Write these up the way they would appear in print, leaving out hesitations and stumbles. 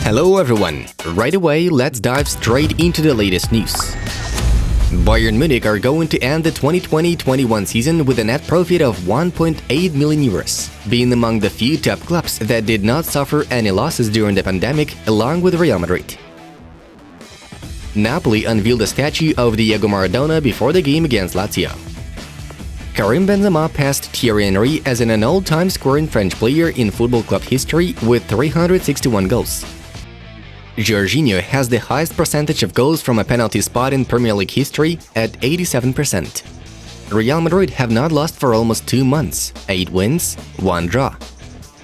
Hello everyone! Right away, let's dive straight into the latest news. Bayern Munich are going to end the 2020-21 season with a net profit of 1.8 million euros, being among the few top clubs that did not suffer any losses during the pandemic, along with Real Madrid. Napoli unveiled a statue of Diego Maradona before the game against Lazio. Karim Benzema passed Thierry Henry as an all-time scoring French player in football club history with 361 goals. Jorginho has the highest percentage of goals from a penalty spot in Premier League history at 87%. Real Madrid have not lost for almost 2 months, 8 wins, 1 draw.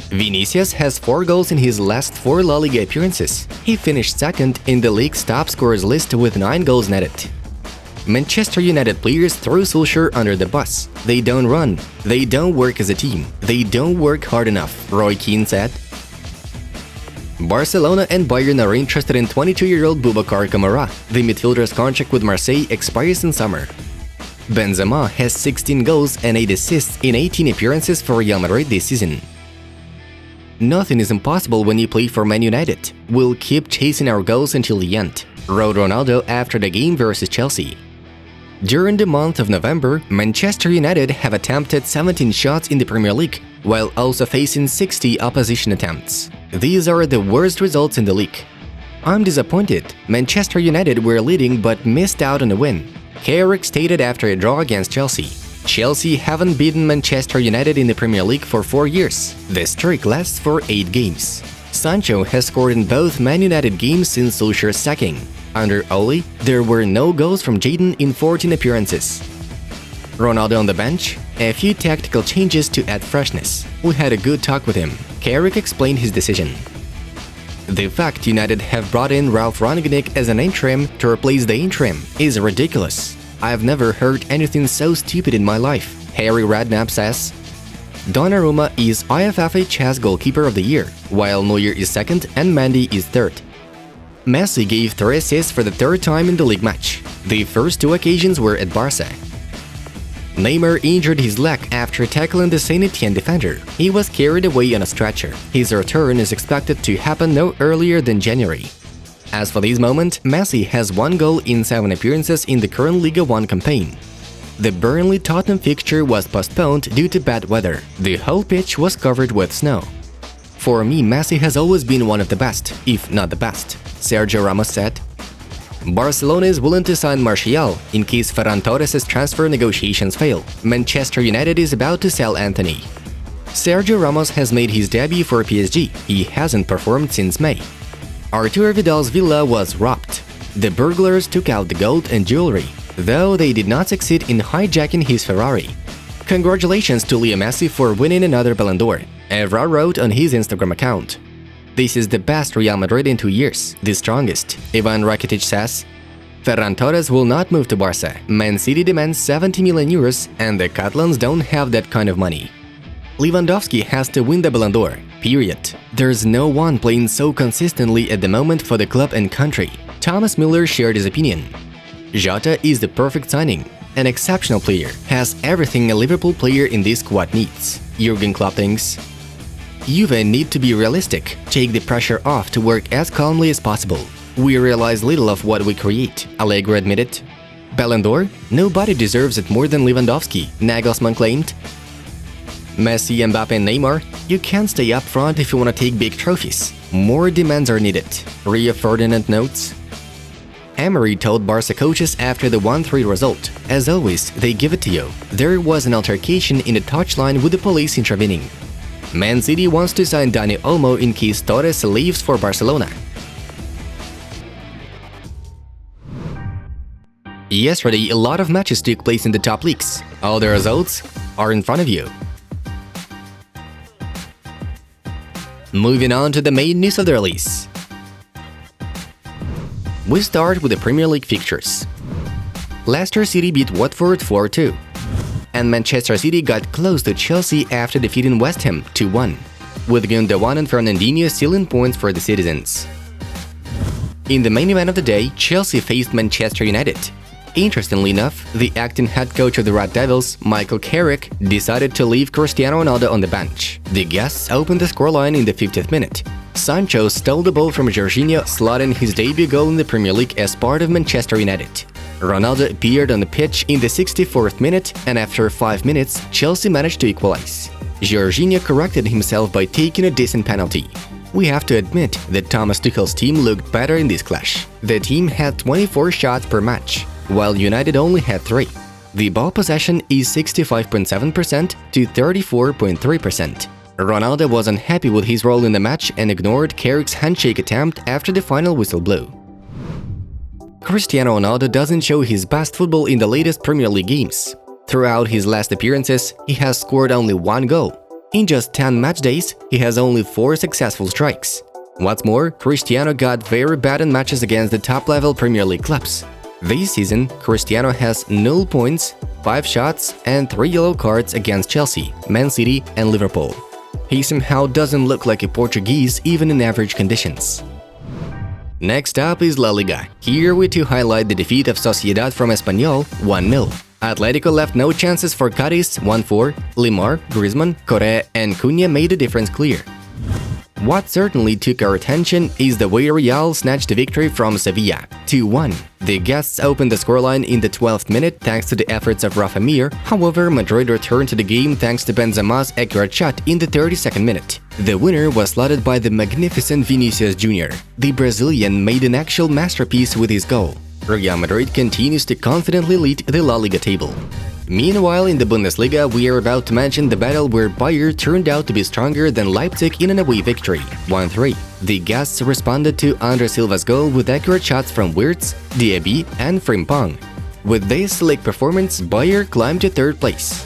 Vinicius has 4 goals in his last 4 La Liga appearances. He finished second in the league's top scorers list with 9 goals netted. Manchester United players threw Solskjaer under the bus. They don't run, they don't work as a team, they don't work hard enough, Roy Keane said. Barcelona and Bayern are interested in 22-year-old Boubacar Kamara. The midfielder's contract with Marseille expires in summer. Benzema has 16 goals and 8 assists in 18 appearances for Real Madrid this season. Nothing is impossible when you play for Man United. We'll keep chasing our goals until the end, wrote Ronaldo after the game versus Chelsea. During the month of November, Manchester United have attempted 17 shots in the Premier League, while also facing 60 opposition attempts. These are the worst results in the league. I'm disappointed. Manchester United were leading but missed out on a win, Carrick stated after a draw against Chelsea. Chelsea haven't beaten Manchester United in the Premier League for 4 years. The streak lasts for 8 games. Sancho has scored in both Man United games since Solskjaer's sacking. Under Ole, there were no goals from Jadon in 14 appearances. Ronaldo on the bench, a few tactical changes to add freshness. We had a good talk with him. Carrick explained his decision. The fact United have brought in Ralf Rangnick as an interim to replace the interim is ridiculous. I've never heard anything so stupid in my life, Harry Redknapp says. Donnarumma is IFFH's goalkeeper of the year, while Neuer is second and Mendy is third. Messi gave 3 assists for the 3rd time in the league match. The first 2 occasions were at Barca. Neymar injured his leg after tackling the Saint Etienne defender. He was carried away on a stretcher. His return is expected to happen no earlier than January. As for this moment, Messi has 1 goal in 7 appearances in the current Liga 1 campaign. The Burnley-Tottenham fixture was postponed due to bad weather. The whole pitch was covered with snow. For me, Messi has always been one of the best, if not the best, Sergio Ramos said. Barcelona is willing to sign Martial in case Ferran Torres' transfer negotiations fail. Manchester United is about to sell Anthony. Sergio Ramos has made his debut for PSG. He hasn't performed since May. Arturo Vidal's villa was robbed. The burglars took out the gold and jewelry, though they did not succeed in hijacking his Ferrari. Congratulations to Leo Messi for winning another Ballon d'Or, Evra wrote on his Instagram account. This is the best Real Madrid in 2 years, the strongest, Ivan Rakitic says. Ferran Torres will not move to Barca. Man City demands 70 million euros and the Catalans don't have that kind of money. Lewandowski has to win the Ballon d'Or, period. There's no one playing so consistently at the moment for the club and country. Thomas Müller shared his opinion. Jota is the perfect signing. An exceptional player, has everything a Liverpool player in this squad needs, Jurgen Klopp thinks. Juve need to be realistic, take the pressure off to work as calmly as possible. We realize little of what we create, Allegri admitted. Ballon d'Or? Nobody deserves it more than Lewandowski, Nagelsmann claimed. Messi, Mbappe and Neymar, you can't stay up front if you want to take big trophies. More demands are needed, Rio Ferdinand notes. Emery told Barca coaches after the 1-3 result, as always, they give it to you. There was an altercation in the touchline with the police intervening. Man City wants to sign Dani Olmo in case Torres leaves for Barcelona. Yesterday, a lot of matches took place in the top leagues. All the results are in front of you. Moving on to the main news of the release. We start with the Premier League fixtures. Leicester City beat Watford 4-2. And Manchester City got close to Chelsea after defeating West Ham 2-1, with Gundogan and Fernandinho stealing points for the citizens. In the main event of the day, Chelsea faced Manchester United. Interestingly enough, the acting head coach of the Red Devils, Michael Carrick, decided to leave Cristiano Ronaldo on the bench. The guests opened the scoreline in the 50th minute. Sancho stole the ball from Jorginho, slotting his debut goal in the Premier League as part of Manchester United. Ronaldo appeared on the pitch in the 64th minute, and after 5 minutes, Chelsea managed to equalize. Jorginho corrected himself by taking a decent penalty. We have to admit that Thomas Tuchel's team looked better in this clash. The team had 24 shots per match, while United only had 3. The ball possession is 65.7% to 34.3%. Ronaldo was unhappy with his role in the match and ignored Carrick's handshake attempt after the final whistle blew. Cristiano Ronaldo doesn't show his best football in the latest Premier League games. Throughout his last appearances, he has scored only 1 goal. In just 10 match days, he has only 4 successful strikes. What's more, Cristiano got very bad in matches against the top-level Premier League clubs. This season, Cristiano has 0 points, 5 shots, and 3 yellow cards against Chelsea, Man City, and Liverpool. He somehow doesn't look like a Portuguese even in average conditions. Next up is La Liga. Here we to highlight the defeat of Sociedad from Espanyol 1-0. Atletico left no chances for Cadiz 1-4. Limar, Griezmann, Correa, and Cunha made the difference clear. What certainly took our attention is the way Real snatched the victory from Sevilla 2-1. The guests opened the scoreline in the 12th minute thanks to the efforts of Rafa Mir. However, Madrid returned to the game thanks to Benzema's accurate shot in the 32nd minute. The winner was slotted by the magnificent Vinicius Jr. The Brazilian made an actual masterpiece with his goal. Real Madrid continues to confidently lead the La Liga table. Meanwhile, in the Bundesliga, we are about to mention the battle where Bayer turned out to be stronger than Leipzig in an away victory, 1-3. The guests responded to Andre Silva's goal with accurate shots from Wirtz, Diaby, and Frimpong. With this select performance, Bayer climbed to 3rd place.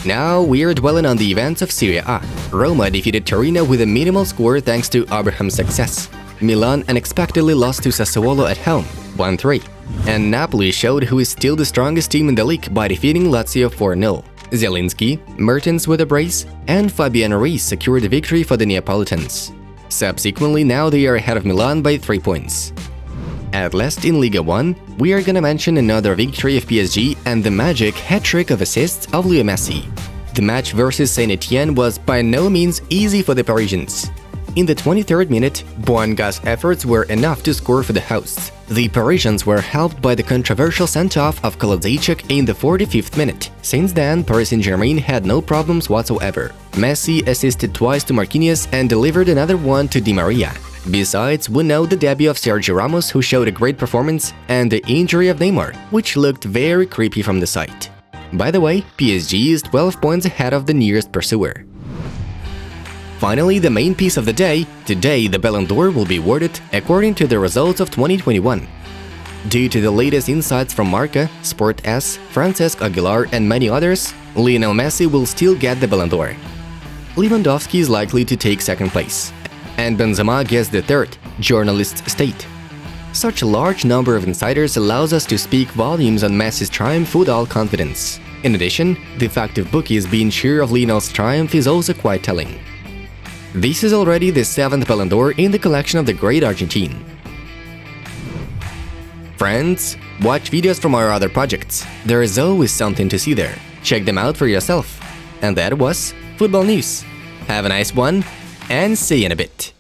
Now we are dwelling on the events of Serie A. Roma defeated Torino with a minimal score thanks to Abraham's success. Milan unexpectedly lost to Sassuolo at home, 1-3. And Napoli showed who is still the strongest team in the league by defeating Lazio 4-0. Zielinski, Mertens with a brace, and Fabian Ruiz secured the victory for the Neapolitans. Subsequently, now they are ahead of Milan by 3 points. At last in Liga 1, we are gonna mention another victory of PSG and the magic hat-trick of assists of Leo Messi. The match versus Saint-Etienne was by no means easy for the Parisians. In the 23rd minute, Boanga's efforts were enough to score for the hosts. The Parisians were helped by the controversial sent-off of Kolasinac in the 45th minute. Since then, Paris Saint-Germain had no problems whatsoever. Messi assisted twice to Marquinhos and delivered another one to Di Maria. Besides, we know the debut of Sergio Ramos, who showed a great performance, and the injury of Neymar, which looked very creepy from the side. By the way, PSG is 12 points ahead of the nearest pursuer. Finally, the main piece of the day. Today, the Ballon d'Or will be awarded according to the results of 2021. Due to the latest insights from Marca, Sport S, Francesc Aguilar, and many others, Lionel Messi will still get the Ballon d'Or. Lewandowski is likely to take 2nd place, and Benzema gets the 3rd, journalists state. Such a large number of insiders allows us to speak volumes on Messi's triumph with all confidence. In addition, the fact of bookies being sure of Lionel's triumph is also quite telling. This is already the 7th Ballon d'Or in the collection of the great Argentine. Friends, watch videos from our other projects. There is always something to see there. Check them out for yourself. And that was Football News. Have a nice one, and see you in a bit.